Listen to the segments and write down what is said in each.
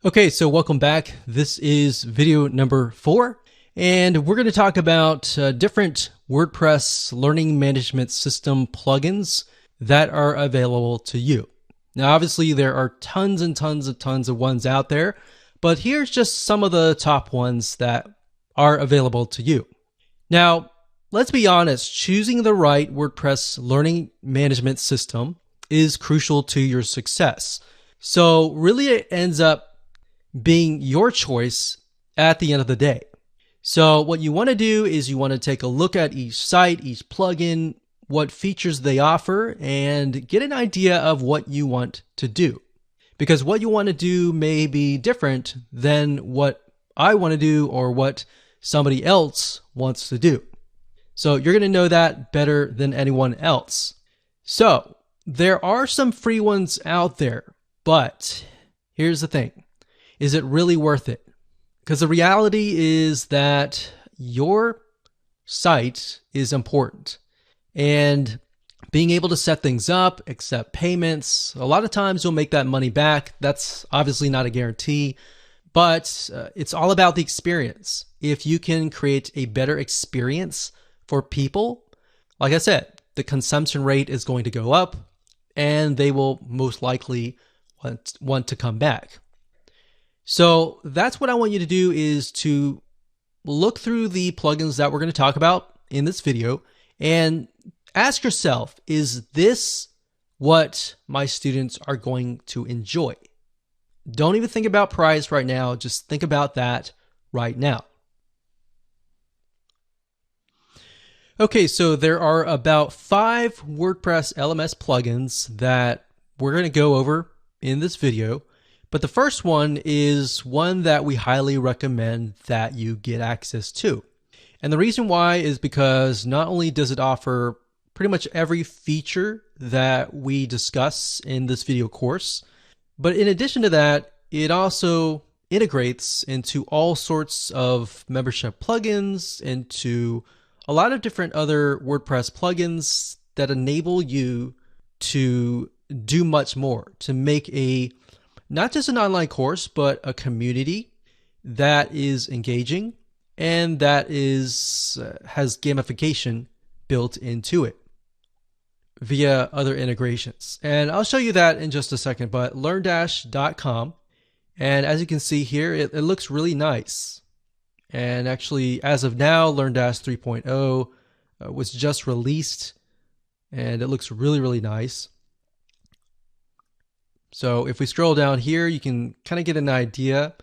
Okay, so welcome back. This is video number 4, and we're going to talk about different WordPress learning management system plugins that are available to you. Now, obviously, there are tons of ones out there, but here's just some of the top ones that are available to you. Now, let's be honest, choosing the right WordPress learning management system is crucial to your success. So really it ends up being your choice at the end of the day. So what you want to do is you want to take a look at each site, each plugin, what features they offer, and get an idea of what you want to do. Because what you want to do may be different than what I want to do or what somebody else wants to do. So you're going to know that better than anyone else. So there are some free ones out there, but here's the thing. Is it really worth it? Because the reality is that your site is important. And being able to set things up, accept payments, a lot of times you'll make that money back. That's obviously not a guarantee, but it's all about the experience. If you can create a better experience for people, like I said, the consumption rate is going to go up and they will most likely want to come back. So that's what I want you to do, is to look through the plugins that we're going to talk about in this video and ask yourself, is this what my students are going to enjoy? Don't even think about price right now. Just think about that right now. Okay, so there are about 5 WordPress LMS plugins that we're going to go over in this video. But the first one is one that we highly recommend that you get access to. And the reason why is because not only does it offer pretty much every feature that we discuss in this video course, but in addition to that, it also integrates into all sorts of membership plugins, into a lot of different other WordPress plugins that enable you to do much more, to make not just an online course, but a community that is engaging and that has gamification built into it via other integrations. And I'll show you that in just a second, but LearnDash.com. And as you can see here, it looks really nice. And actually, as of now, LearnDash 3.0 was just released, and it looks really nice. So if we scroll down here, you can kind of get an idea.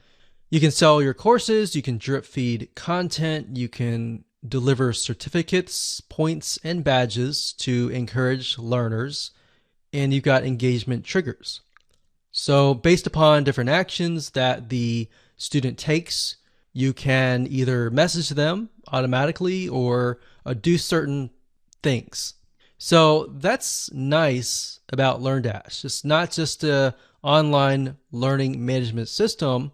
You can sell your courses, you can drip feed content, you can deliver certificates, points, and badges to encourage learners, and you've got engagement triggers. So based upon different actions that the student takes, you can either message them automatically or do certain things. So that's nice about LearnDash. It's not just an online learning management system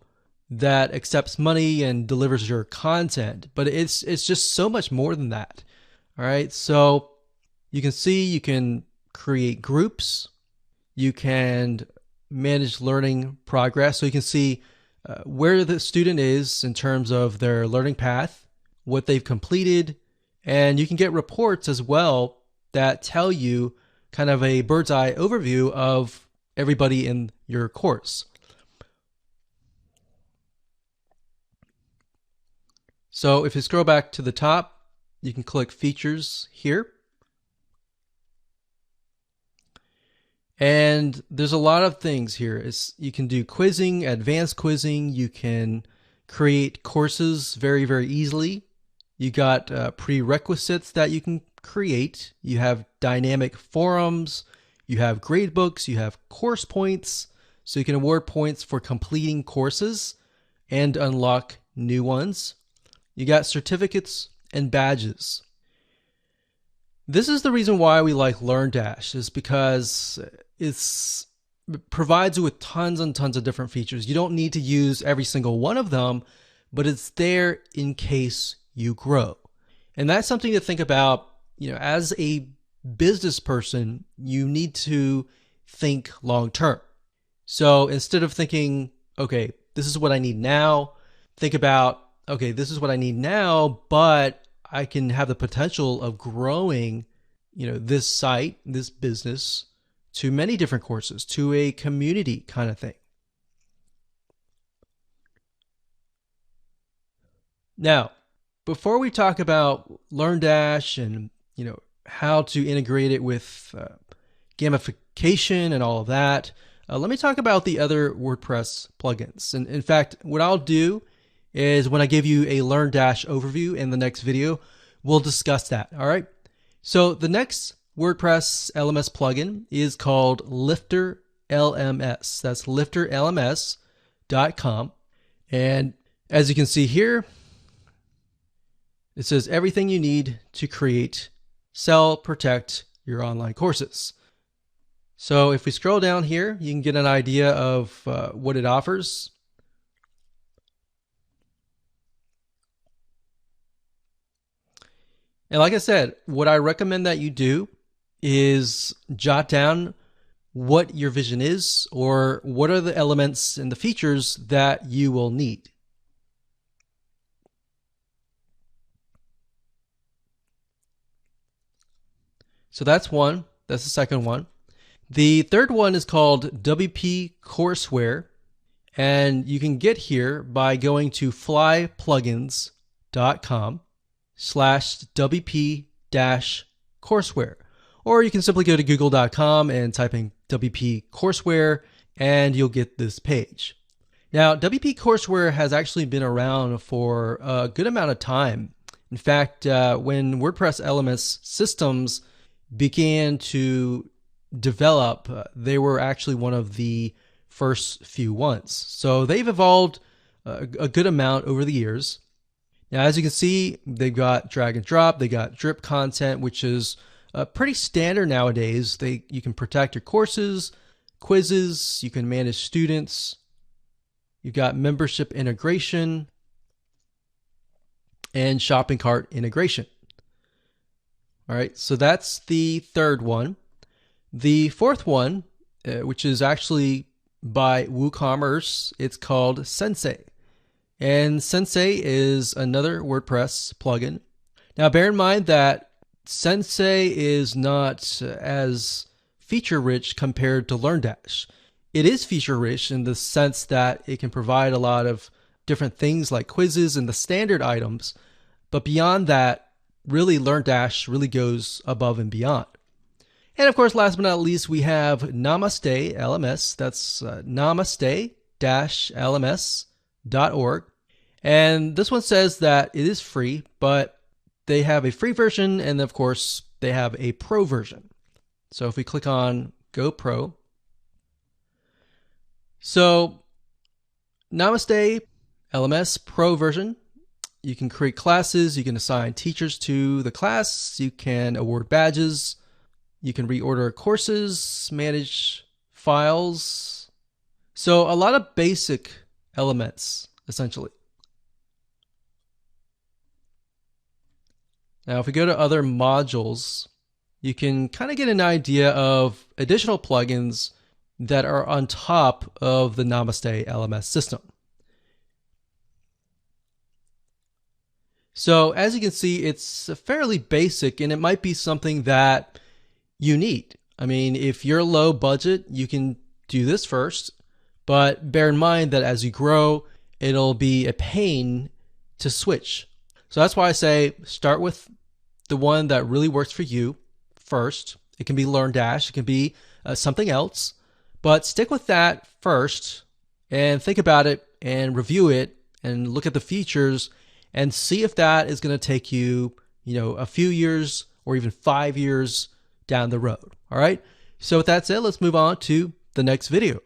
that accepts money and delivers your content, but it's just so much more than that. All right, so you can see you can create groups, you can manage learning progress, so you can see where the student is in terms of their learning path, what they've completed, and you can get reports as well that tell you kind of a bird's eye overview of everybody in your course. So if you scroll back to the top, you can click features here. And there's a lot of things here. You can do quizzing, advanced quizzing. You can create courses very easily. You got prerequisites that you can create. You have dynamic forums, you have gradebooks, you have course points, so you can award points for completing courses and unlock new ones. You got certificates and badges. This is the reason why we like LearnDash, is because it provides you with tons and tons of different features. You don't need to use every single one of them, but it's there in case you grow. And that's something to think about. You know, as a business person, you need to think long term. So instead of thinking, okay, this is what I need now. Think about, okay, this is what I need now, but I can have the potential of growing, this site, this business to many different courses, to a community kind of thing. Now, before we talk about LearnDash and, how to integrate it with gamification and all of that, let me talk about the other WordPress plugins. And in fact, what I'll do is when I give you a LearnDash overview in the next video, we'll discuss that. All right. So the next WordPress LMS plugin is called Lifter LMS. That's lifterlms.com. And as you can see here, it says everything you need to create, sell, protect your online courses. So if we scroll down here, you can get an idea of what it offers. And like I said, what I recommend that you do is jot down what your vision is, or what are the elements and the features that you will need. So that's one. That's the second one. The third one is called WP Courseware, and you can get here by going to flyplugins.com/WP-courseware. Or you can simply go to google.com and type in WP Courseware, and you'll get this page. Now, WP Courseware has actually been around for a good amount of time. In fact, when WordPress LMS systems began to develop, they were actually one of the first few ones. So they've evolved a good amount over the years. Now, as you can see, they've got drag and drop, they got drip content, which is pretty standard nowadays. You can protect your courses, quizzes, you can manage students, you've got membership integration, and shopping cart integration. All right, so that's the third one. The fourth one, which is actually by WooCommerce, it's called Sensei. And Sensei is another WordPress plugin. Now, bear in mind that Sensei is not as feature-rich compared to LearnDash. It is feature-rich in the sense that it can provide a lot of different things like quizzes and the standard items. But beyond that, really, LearnDash really goes above and beyond. And of course, last but not least, we have Namaste LMS. That's namaste-lms.org. And this one says that it is free, but they have a free version, and of course, they have a pro version. So if we click on Go Pro, so Namaste LMS Pro version, you can create classes, you can assign teachers to the class, you can award badges, you can reorder courses, manage files. So a lot of basic elements, essentially. Now, if we go to other modules, you can kind of get an idea of additional plugins that are on top of the Namaste LMS system. So as you can see, it's fairly basic, and it might be something that you need. I mean, if you're low budget, you can do this first, but bear in mind that as you grow, it'll be a pain to switch. So that's why I say start with the one that really works for you first. It can be LearnDash, it can be something else, but stick with that first and think about it and review it and look at the features and see if that is going to take you, a few years or even 5 years down the road. All right. So with that said, let's move on to the next video.